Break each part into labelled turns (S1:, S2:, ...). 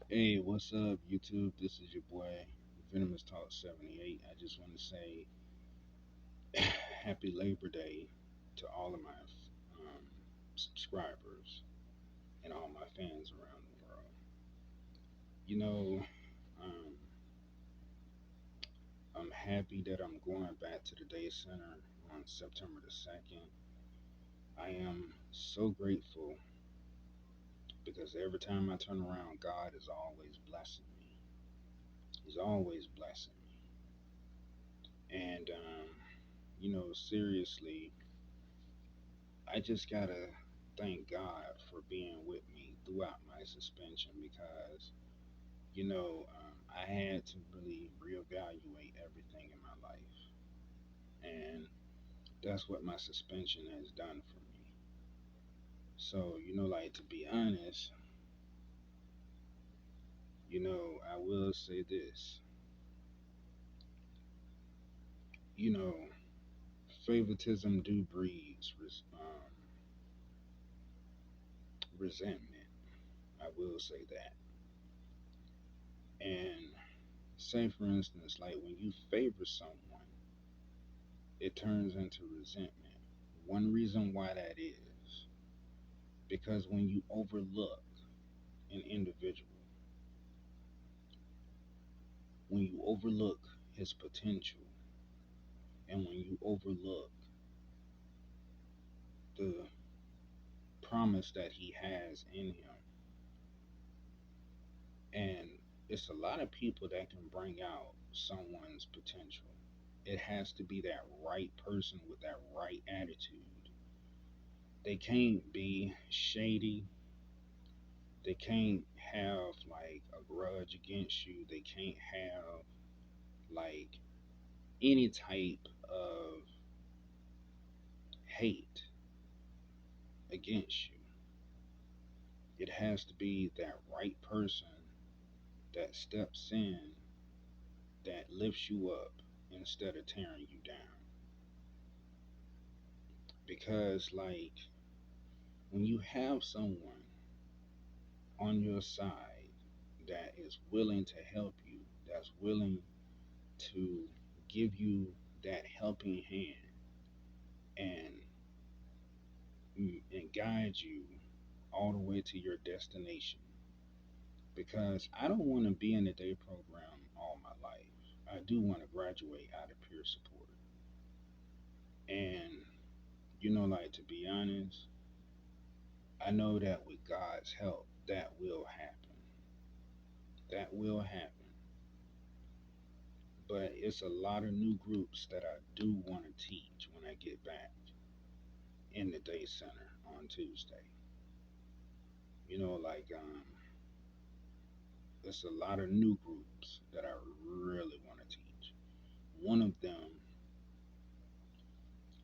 S1: Hey, what's up, YouTube? This is your boy, Venomous Talk 78. I just want to say happy Labor Day to all of my subscribers and all my fans around the world. You know, um, I'm happy that I'm going back to the Day Center on September the 2nd. I am so grateful because every time I turn around, God is always blessing me. He's always blessing me. And, seriously, I just gotta thank God for being with me throughout my suspension because, I had to really reevaluate everything in my life. And that's what my suspension has done for me. So, like to be honest, I will say this, you know, favoritism do breeds resentment. I will say that. And say, for instance, like when you favor someone, it turns into resentment. One reason why that is because when you overlook an individual, when you overlook his potential, and when you overlook the promise that he has in him, and it's a lot of people that can bring out someone's potential. It has to be that right person with that right attitude. They can't be shady. They can't have like a grudge against you. They can't have like any type of hate against you. It has to be that right person that steps in, that lifts you up instead of tearing you down. Because, like, when you have someone on your side that is willing to help you, that's willing to give you that helping hand and and guide you all the way to your destination, because I don't want to be in the day program all my life. I do want to graduate out of peer support. And, like to be honest, I know that with God's help, that will happen. That will happen. But it's a lot of new groups that I do want to teach when I get back in the day center on Tuesday. Like, there's a lot of new groups that I really want to teach. One of them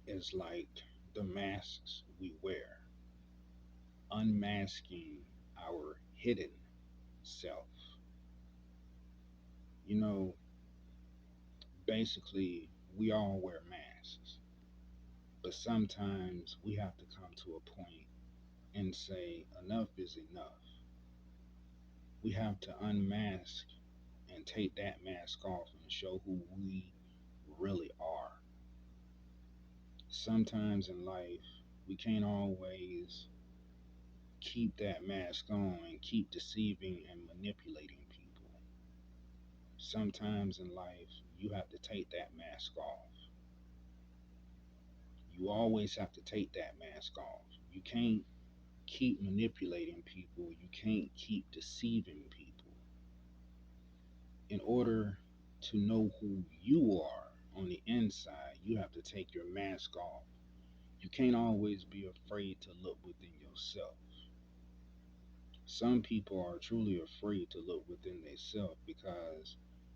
S1: is like the masks we wear, unmasking our hidden self. You know, basically, we all wear masks, but sometimes we have to come to a point and say, enough is enough. We have to unmask and take that mask off and show who we really are. Sometimes in life, we can't always keep that mask on and keep deceiving and manipulating people. Sometimes in life, you have to take that mask off. You always have to take that mask off. You can't keep manipulating people. You can't keep deceiving people. In order to know who you are on the inside, you have to take your mask off. You can't always be afraid to look within yourself. Some people are truly afraid to look within themselves because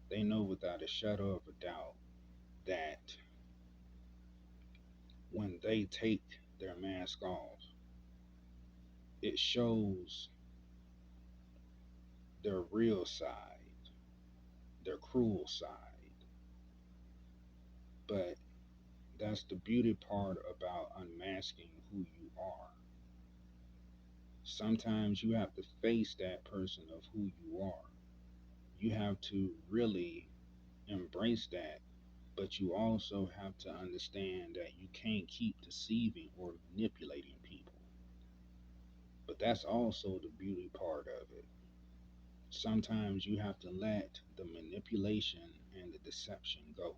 S1: they know without a shadow of a doubt that when they take their mask off, it shows their real side, their cruel side. But that's the beauty part about unmasking who you are. Sometimes you have to face that person of who you are. You have to really embrace that, but you also have to understand that you can't keep deceiving or manipulating people. But that's also the beauty part of it. Sometimes you have to let the manipulation and the deception go.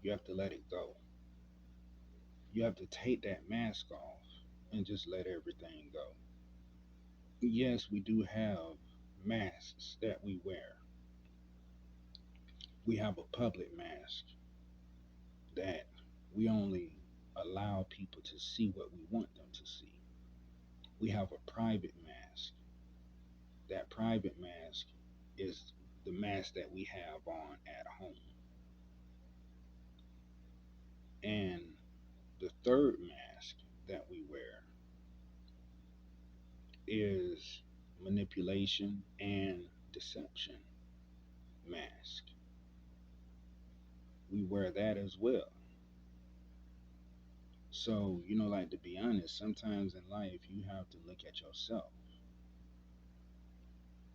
S1: You have to let it go. You have to take that mask off and just let everything go. Yes, we do have masks that we wear. We have a public mask that we only allow people to see what we want them to see. We have a private mask. That private mask is the mask that we have on at home. And the third mask that we wear is manipulation and deception mask. We wear that as well. So, like to be honest, sometimes in life you have to look at yourself.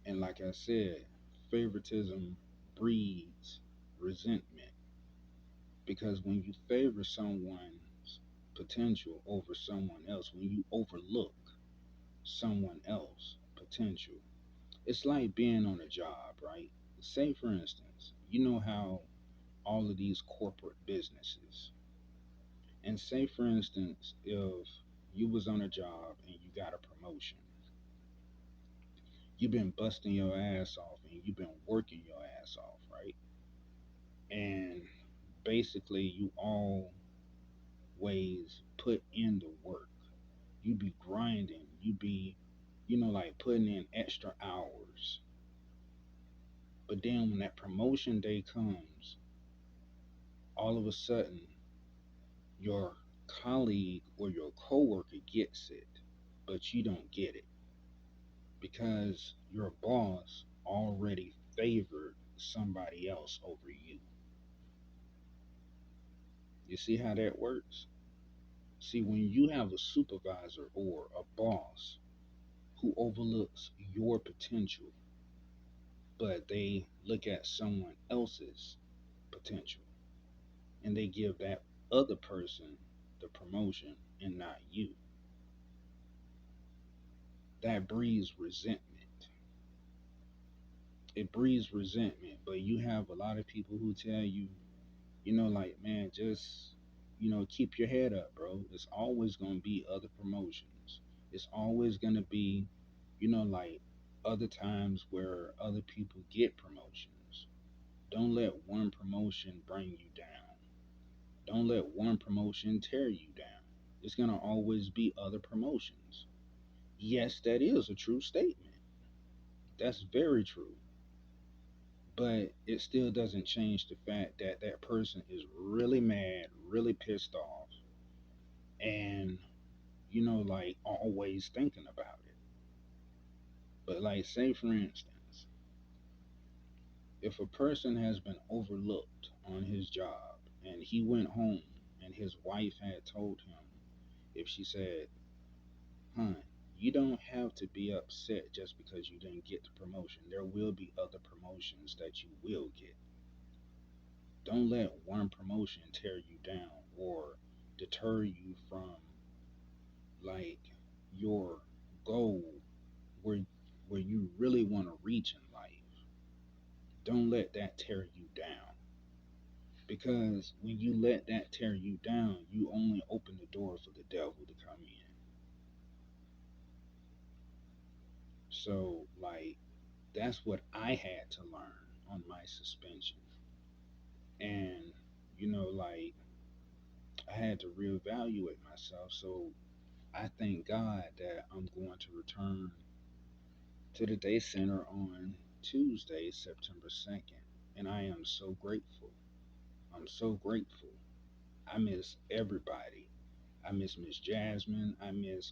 S1: And like I said, favoritism breeds resentment because when you favor someone's potential over someone else, when you overlook someone else potential, it's like being on a job, right? Say for instance, you know how all of these corporate businesses, and say for instance, if you was on a job and you got a promotion, you've been busting your ass off and you've been working your ass off, right? And basically you always put in the work. You be grinding, you be, like putting in extra hours. But then when that promotion day comes, all of a sudden your colleague or your coworker gets it, but you don't get it because your boss already favored somebody else over you. You see how that works? See, when you have a supervisor or a boss who overlooks your potential, but they look at someone else's potential and they give that other person the promotion and not you, that breeds resentment. It breeds resentment, but you have a lot of people who tell you, like, man, just, keep your head up, bro. It's always going to be other promotions. It's always going to be, like other times where other people get promotions. Don't let one promotion bring you down. Don't let one promotion tear you down. It's going to always be other promotions. Yes, that is a true statement. That's very true. But it still doesn't change the fact that that person is really mad, really pissed off, and, like always thinking about it. But, like, say for instance, if a person has been overlooked on his job and he went home and his wife had told him, if she said, "Hun, you don't have to be upset just because you didn't get the promotion. There will be other promotions that you will get. Don't let one promotion tear you down or deter you from, like, your goal where you really want to reach in life. Don't let that tear you down because when you let that tear you down, you only open the door for the devil to come in. So, like, that's what I had to learn on my suspension. And, like, I had to reevaluate myself. So I thank God that I'm going to return to the day center on Tuesday, September 2nd. And I am so grateful. I'm so grateful. I miss everybody. I miss Miss Jasmine. I miss